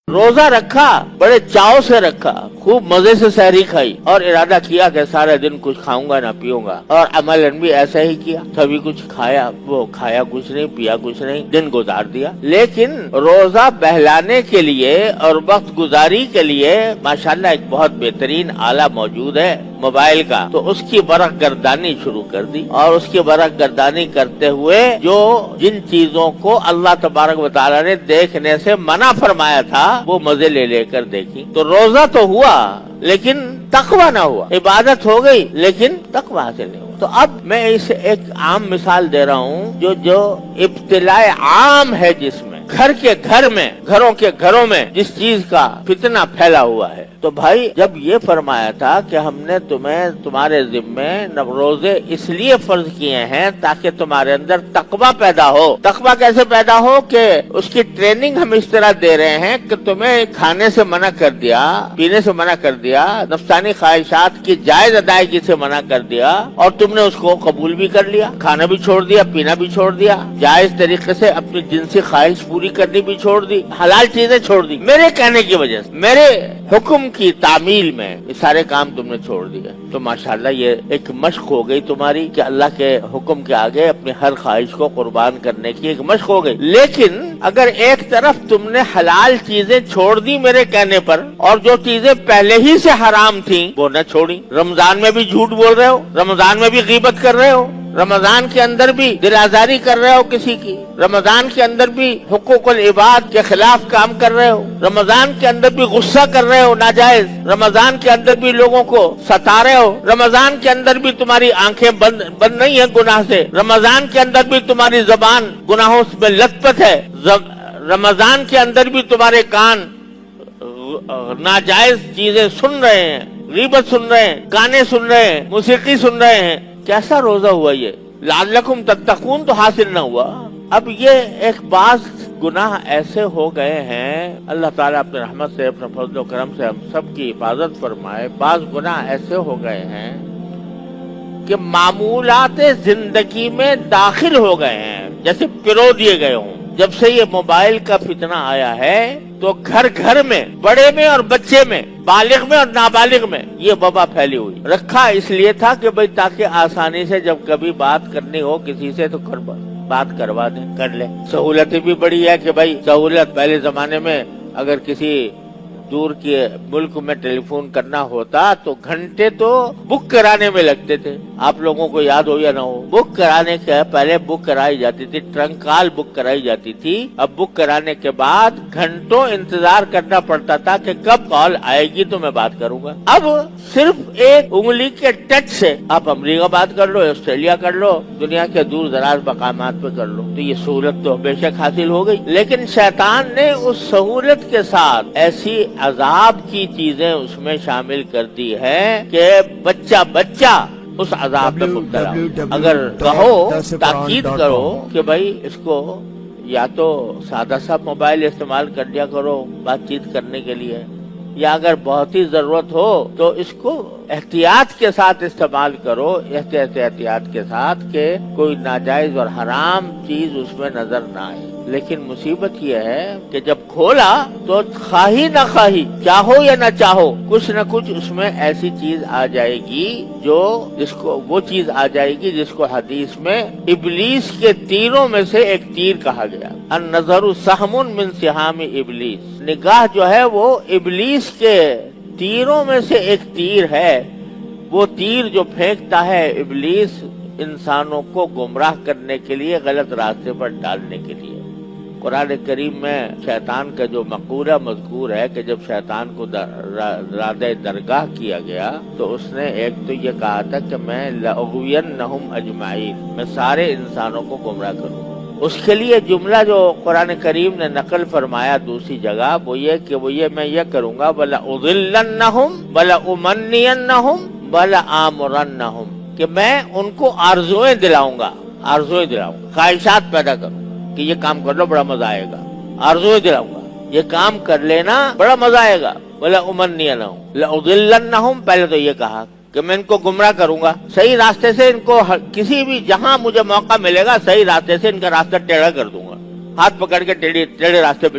روزہ رکھا، بڑے چاؤ سے رکھا، خوب مزے سے سحری کھائی اور ارادہ کیا کہ سارے دن کچھ کھاؤں گا نہ پیوں گا، اور عملاً بھی ایسا ہی کیا، کبھی کچھ کھایا، وہ کھایا کچھ نہیں، پیا کچھ نہیں، دن گزار دیا۔ لیکن روزہ بہلانے کے لیے اور وقت گزاری کے لیے ماشاءاللہ ایک بہت بہترین آلہ موجود ہے موبائل کا، تو اس کی برق گردانی شروع کر دی، اور اس کی برق گردانی کرتے ہوئے جو جن چیزوں کو اللہ تبارک و تعالیٰ نے دیکھنے سے منع فرمایا تھا وہ مزے لے لے کر دیکھی، تو روزہ تو ہوا لیکن تقویٰ نہ ہوا، عبادت ہو گئی لیکن تقویٰ حاصل نہیں ہوا۔ تو اب میں اسے ایک عام مثال دے رہا ہوں جو ابتلاء عام ہے، جس میں گھر کے گھر میں، گھروں کے گھروں میں جس چیز کا فتنہ پھیلا ہوا ہے۔ تو بھائی جب یہ فرمایا تھا کہ ہم نے تمہارے ذمے روزے اس لیے فرض کیے ہیں تاکہ تمہارے اندر تقویٰ پیدا ہو۔ تقویٰ کیسے پیدا ہو کہ اس کی ٹریننگ ہم اس طرح دے رہے ہیں کہ تمہیں کھانے سے منع کر دیا، پینے سے منع کر دیا، نفسانی خواہشات کی جائز ادائیگی سے منع کر دیا، اور تم نے اس کو قبول بھی کر لیا، کھانا بھی چھوڑ دیا، پینا بھی چھوڑ دیا، جائز طریقے سے اپنی جنسی خواہش پوری کرنی بھی چھوڑ دی، حلال چیزیں چھوڑ دی، میرے کہنے کی وجہ سے، میرے حکم کی تعمیل میں یہ سارے کام تم نے چھوڑ دیے۔ تو ماشاءاللہ یہ ایک مشق ہو گئی تمہاری کہ اللہ کے حکم کے آگے اپنی ہر خواہش کو قربان کرنے کی ایک مشق ہو گئی۔ لیکن اگر ایک طرف تم نے حلال چیزیں چھوڑ دی میرے کہنے پر، اور جو چیزیں پہلے ہی سے حرام تھیں وہ نہ چھوڑی، رمضان میں بھی جھوٹ بول رہے ہو، رمضان میں بھی غیبت کر رہے ہو، رمضان کے اندر بھی دل آزاری کر رہے ہو کسی کی، رمضان کے اندر بھی حقوق العباد کے خلاف کام کر رہے ہو، رمضان کے اندر بھی غصہ کر رہے ہو ناجائز، رمضان کے اندر بھی لوگوں کو ستا رہے ہو، رمضان کے اندر بھی تمہاری آنکھیں بند نہیں ہیں گناہ سے، رمضان کے اندر بھی تمہاری زبان گناہوں میں لت پت ہے، رمضان کے اندر بھی تمہارے کان ناجائز چیزیں سن رہے ہیں، غیبت سن رہے ہیں، گانے سن رہے ہیں، موسیقی سن رہے ہیں۔ کیسا روزہ ہوا یہ؟ لعلکم تتقون تو حاصل نہ ہوا۔ اب یہ ایک بعض گناہ ایسے ہو گئے ہیں، اللہ تعالیٰ اپنے رحمت سے، اپنے فضل و کرم سے ہم سب کی حفاظت فرمائے، بعض گناہ ایسے ہو گئے ہیں کہ معمولات زندگی میں داخل ہو گئے ہیں، جیسے پرو دیے گئے ہوں۔ جب سے یہ موبائل کا فتنہ آیا ہے تو گھر گھر میں، بڑے میں اور بچے میں، بالغ میں اور نابالغ میں یہ وبا پھیلی ہوئی۔ رکھا اس لیے تھا کہ بھئی تاکہ آسانی سے جب کبھی بات کرنی ہو کسی سے تو بات کروا دیں، کر لیں۔ سہولتیں بھی بڑی ہے کہ بھئی سہولت، پہلے زمانے میں اگر کسی دور کے ملک میں ٹیلی فون کرنا ہوتا تو گھنٹے تو بک کرانے میں لگتے تھے، آپ لوگوں کو یاد ہو یا نہ ہو۔ بک کرانے کے پہلے بک کرائی جاتی تھی، ٹرنک کال بک کرائی جاتی تھی، اب بک کرانے کے بعد گھنٹوں انتظار کرنا پڑتا تھا کہ کب کال آئے گی تو میں بات کروں گا۔ اب صرف ایک انگلی کے ٹچ سے آپ امریکہ بات کر لو، آسٹریلیا کر لو، دنیا کے دور دراز مقامات پہ کر لو، تو یہ سہولت تو بے شک حاصل ہو گئی۔ لیکن شیطان نے اس سہولت کے ساتھ ایسی عذاب کی چیزیں اس میں شامل کر دی ہے کہ بچہ اس عذاب میں مبتلا ہو۔ اگر کہو، تاکید کرو کہ بھائی اس کو یا تو سادہ سا موبائل استعمال کر لیا کرو بات چیت کرنے کے لیے، یا اگر بہت ہی ضرورت ہو تو اس کو احتیاط کے ساتھ استعمال کرو، احتیاط کے ساتھ کہ کوئی ناجائز اور حرام چیز اس میں نظر نہ آئے۔ لیکن مصیبت یہ ہے کہ جب کھولا تو خواہی نہ خواہی، چاہو یا نہ چاہو، کچھ نہ کچھ اس میں ایسی چیز آ جائے گی وہ چیز آ جائے گی جس کو حدیث میں ابلیس کے تیروں میں سے ایک تیر کہا گیا۔ النظر سہم من سہام ابلیس، نگاہ جو ہے وہ ابلیس کے تیروں میں سے ایک تیر ہے۔ وہ تیر جو پھینکتا ہے ابلیس انسانوں کو گمراہ کرنے کے لیے، غلط راستے پر ڈالنے کے لیے۔ قرآن کریم میں شیطان کا جو مقولہ مذکور ہے کہ جب شیطان کو رادہ درگاہ کیا گیا تو اس نے ایک تو یہ کہا تھا کہ میں لأغوینہم اجمعین، میں سارے انسانوں کو گمراہ کروں گا۔ اس کے لیے جملہ جو قرآن کریم نے نقل فرمایا دوسری جگہ وہ یہ میں یہ کروں گا، وَلَأُضِلَّنَّهُمْ وَلَأُمَنِّيَنَّهُمْ وَلَآمُرَنَّهُمْ، کہ میں ان کو آرزویں دلاؤں گا، خواہشات پیدا کروں کہ یہ کام کر لو بڑا مزہ آئے گا، آرزویں دلاؤں گا، یہ کام کر لینا بڑا مزہ آئے گا۔ وَلَأُمَنِّيَنَّهُمْ لَأُضِلَّنَّهُمْ، پہلے تو یہ کہا کہ میں ان کو گمراہ کروں گا، صحیح راستے سے ان کو کسی بھی جہاں مجھے موقع ملے گا صحیح راستے سے ان کا راستہ ٹیڑھا کر دوں گا، ہاتھ پکڑ کے ٹیڑھے راستے پہ